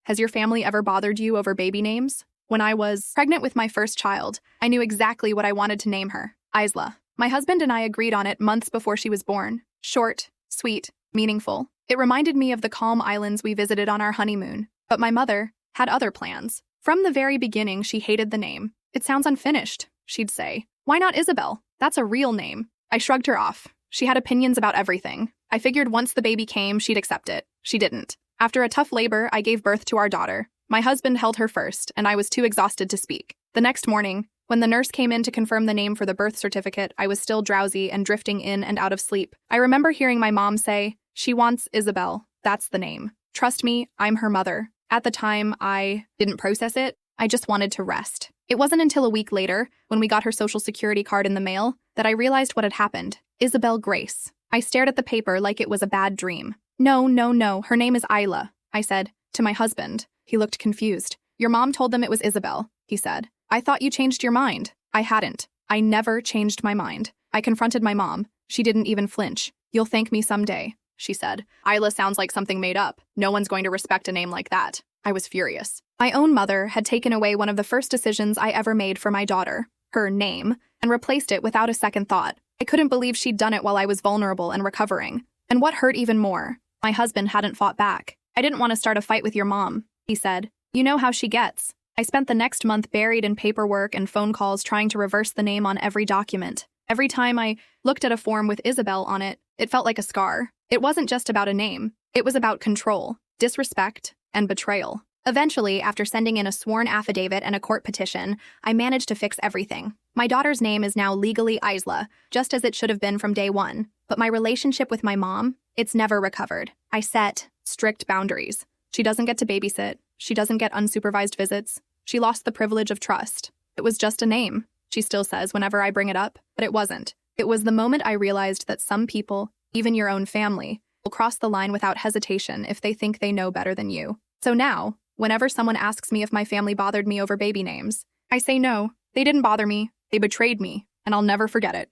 Has your family ever bothered you over baby names? When I was pregnant with my first child, I knew exactly what I wanted to name her, Isla. My husband and I agreed on it months before she was born. Short, sweet, meaningful. It reminded me of the calm islands we visited on our honeymoon. But my mother had other plans. From the very beginning, she hated the name. It sounds unfinished, she'd say. Why not Isabelle? That's a real name. I shrugged her off. She had opinions about everything. I figured once the baby came, she'd accept it. She didn't. After a tough labor, I gave birth to our daughter. My husband held her first, and I was too exhausted to speak. The next morning, when the nurse came in to confirm the name for the birth certificate, I was still drowsy and drifting in and out of sleep. I remember hearing my mom say, "She wants Isabelle. That's the name. Trust me, I'm her mother." At the time, I didn't process it. I just wanted to rest. It wasn't until a week later, when we got her social security card in the mail, that I realized what had happened. Isabelle Grace. I stared at the paper like it was a bad dream. No, her name is Isla, I said, to my husband. He looked confused. Your mom told them it was Isabelle, he said. I thought you changed your mind. I hadn't. I never changed my mind. I confronted my mom. She didn't even flinch. You'll thank me someday, she said. Isla sounds like something made up. No one's going to respect a name like that. I was furious. My own mother had taken away one of the first decisions I ever made for my daughter, her name, and replaced it without a second thought. I couldn't believe she'd done it while I was vulnerable and recovering. And what hurt even more, my husband hadn't fought back. I didn't want to start a fight with your mom, he said. You know how she gets. I spent the next month buried in paperwork and phone calls trying to reverse the name on every document. Every time I looked at a form with Isabelle on it, it felt like a scar. It wasn't just about a name. It was about control, disrespect, and betrayal. Eventually, after sending in a sworn affidavit and a court petition, I managed to fix everything. My daughter's name is now legally Isla, just as it should have been from day one. But my relationship with my mom, it's never recovered. I set strict boundaries. She doesn't get to babysit. She doesn't get unsupervised visits. She lost the privilege of trust. It was just a name, she still says whenever I bring it up, but it wasn't. It was the moment I realized that some people, even your own family, will cross the line without hesitation if they think they know better than you. So now, whenever someone asks me if my family bothered me over baby names, I say no, they didn't bother me, they betrayed me, and I'll never forget it.